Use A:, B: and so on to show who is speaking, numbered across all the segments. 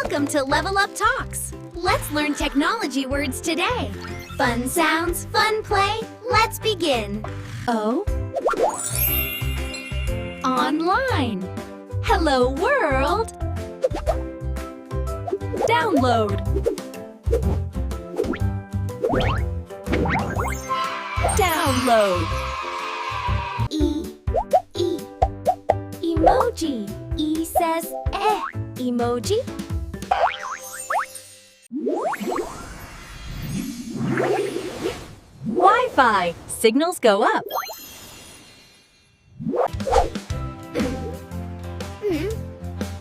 A: Welcome to LevelUp Talks. Let's learn technology words today. Fun sounds, fun play. Let's begin. O. Online. Hello world. Download. Download. E. Emoji. E says eh. Emoji. Wi-Fi. Signals go up.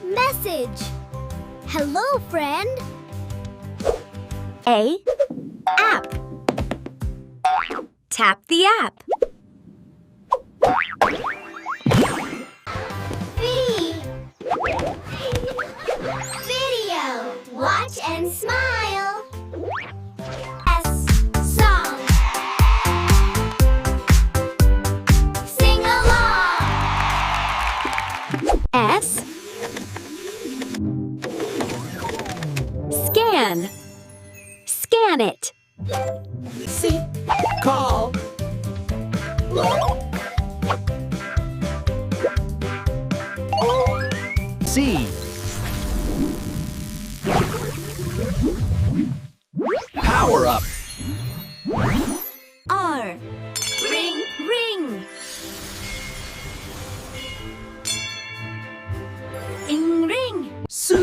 B: Message. Hello, friend.
A: A. App. Tap the app.
B: V. Video. Watch and smile. S. Song. Sing along.
A: S. Scan. Scan it.
C: C. Call. C. Power up.
A: R. Ring, ring. Ring, ring.
C: S.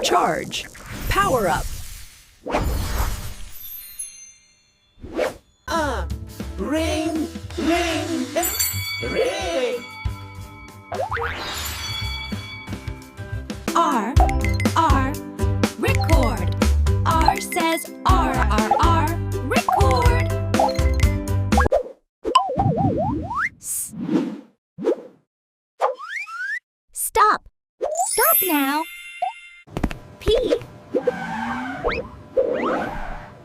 C: Charge. Power up. Ring, ring, ring.
A: R. R. Record. R says R, R, R. Record. S. Stop. Stop now. P.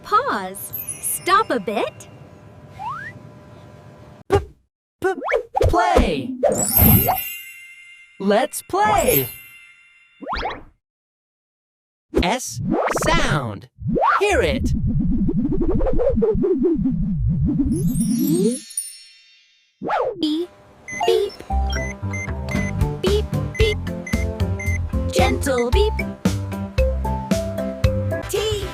A: Pause. Stop a bit.
C: Play. Let's play. S. Sound. Hear it.
A: B. Beep. Beep, beep. Gentle beep. T.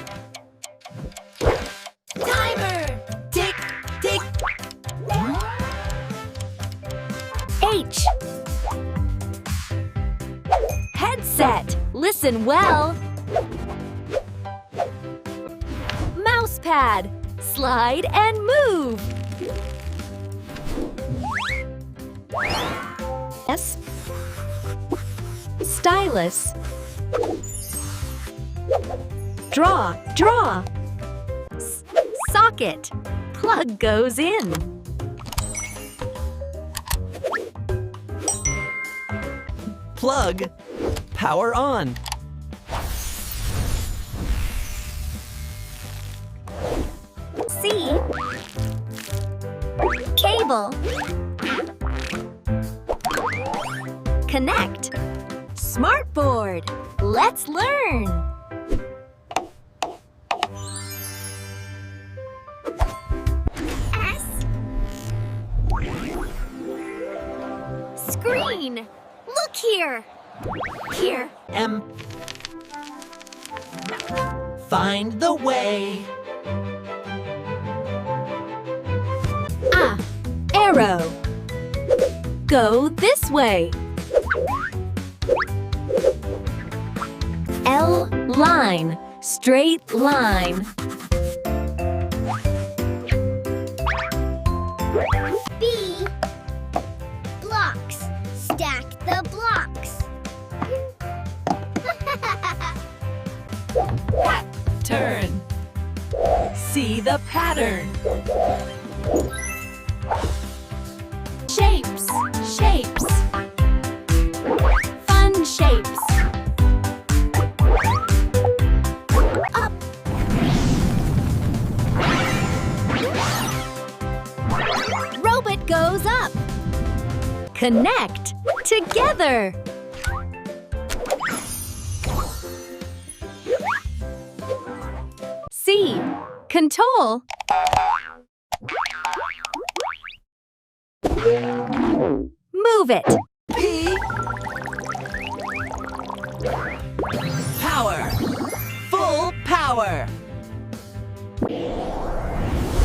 A: Timer. Tick, tick. H. Headset. Listen well. Mouse pad. Slide and move. S. Stylus. Draw, draw. Socket. Plug goes in.
C: Plug. Power on.
A: C. Cable. Connect. Smartboard. Let's learn. S. Screen. Look here. Here.
C: M. Find the way.
A: Arrow. Go this way. L. Line. Straight line.
B: B. Blocks. Stack the blocks.
C: Turn. See the pattern.
A: Shapes. Shapes. Fun shapes. Up. Robot goes up. Connect together. Control. Move it.
C: P. Power. Full power.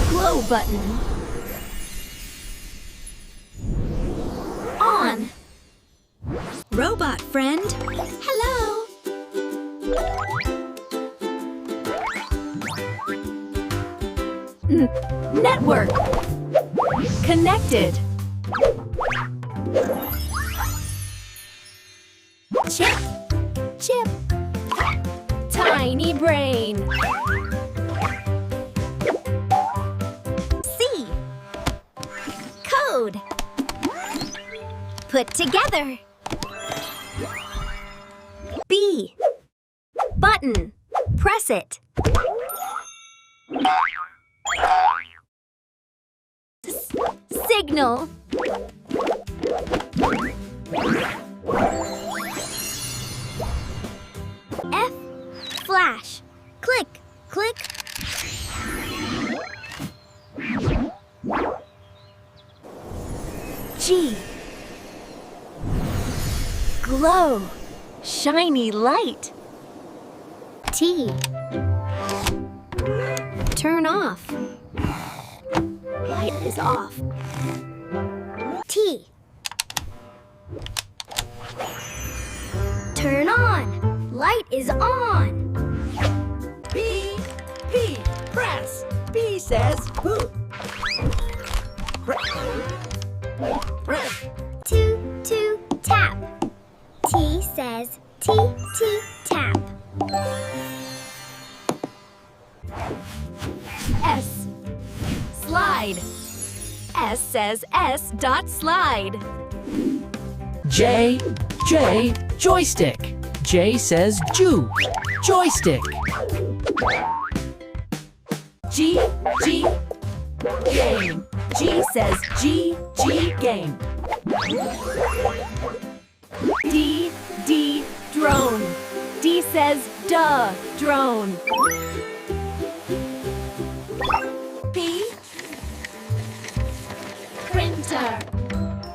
A: Glow button. On. Robot friend. Hello. Network. Connected. Chip. Chip. Tiny brain. C. Code. Put together. B. Button. Press it. Signal. F. Flash. Click, click. G. Glow. Shiny light. T. Turn off. Light is off. T. Turn on. Light is on.
C: P. P. Press. P says who. Press.
B: Two, tap. T says T, tap.
A: S. Slide. S says S dot slide.
C: J. J. Joystick. J says joystick. G. G. Game. G says G game.
A: D. Drone. D says duh, drone. P. Printer.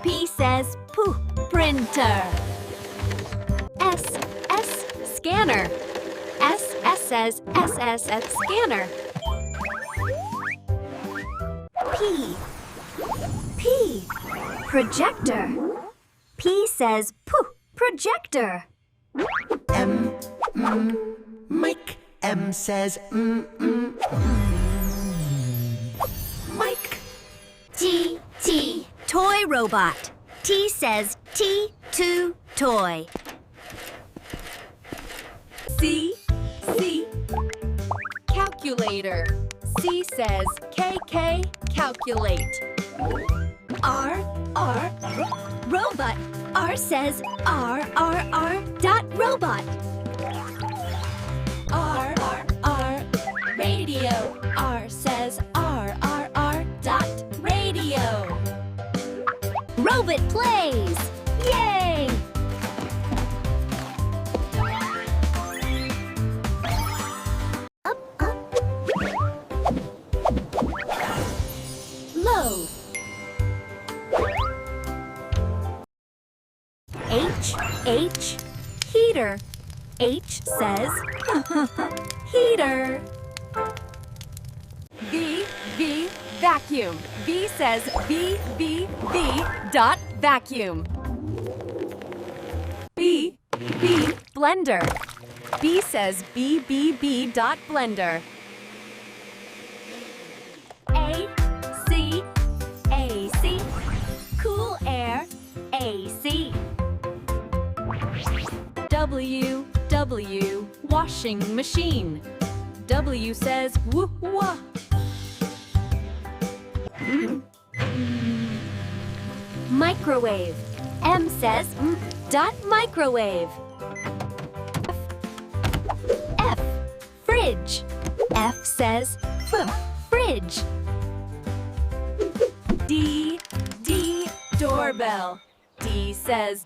A: P says poo, printer. S scanner. S says S scanner. P projector. P says poo, projector.
C: M. Mic. M says mic.
B: T,
A: Toy robot. T says T to toy. C calculator. C says KK calculate. R robot. R says R dot robot. R radio. R says R dot radio. Robot plays. Yay! Up. Low. H heater. H says heater. V vacuum. V says V dot vacuum. B blender. B says B dot blender. AC cool air. AC. W washing machine. W says wah. Microwave. M says dot microwave. F fridge. F says fridge. D doorbell. D says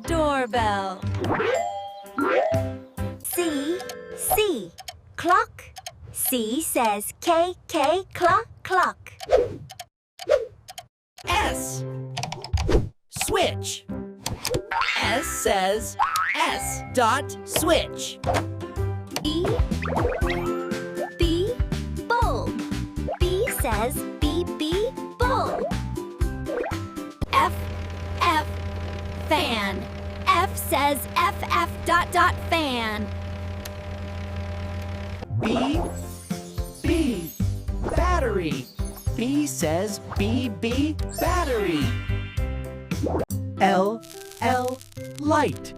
A: doorbell. C clock.
B: C says K, K, clock, clock.
C: S. Switch. S says S dot switch.
B: B, B, bulb. B says B, B, bulb.
A: F, F, fan. F says F, F dot dot fan.
C: B. B. Battery. B says B, B, battery. L. L. Light.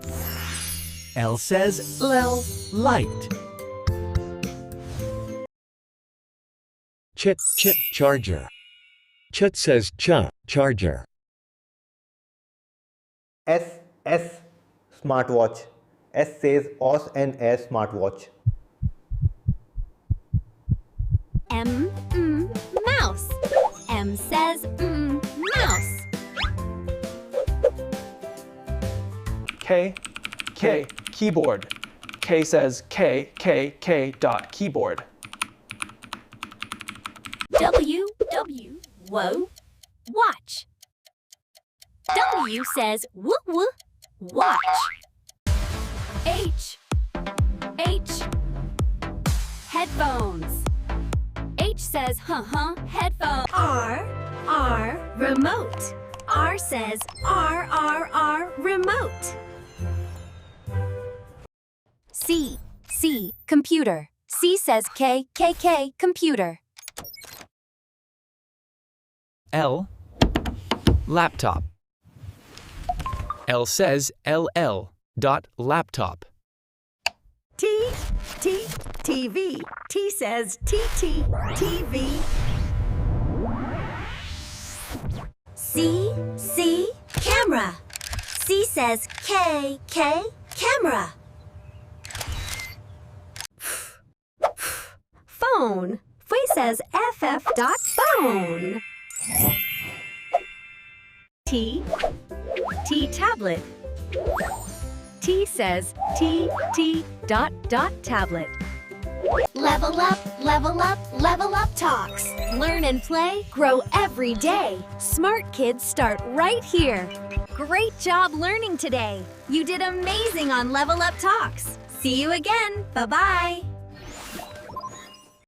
C: L says L, light.
D: Chit, chit, charger. Chit says cha, charger.
E: S, smartwatch. S says os and s smartwatch.
A: M, mouse. M says mouse.
F: K, K, keyboard. K says K, K, K dot keyboard.
A: W, W, whoa, watch. W says woo woo, watch. H, H, headphones. H says headphone. R, remote. R says R, remote. C, computer. C says K, computer.
G: L, laptop. L says LL dot laptop.
C: T, TV. T says TT, TV.
A: C, camera. C says K, camera. Phone. F says FF dot phone. T, tablet. T says T dot tablet. LevelUp Talks. Learn and play, grow every day. Smart kids start right here. Great job learning today. You did amazing on LevelUp Talks. See you again. Bye-bye.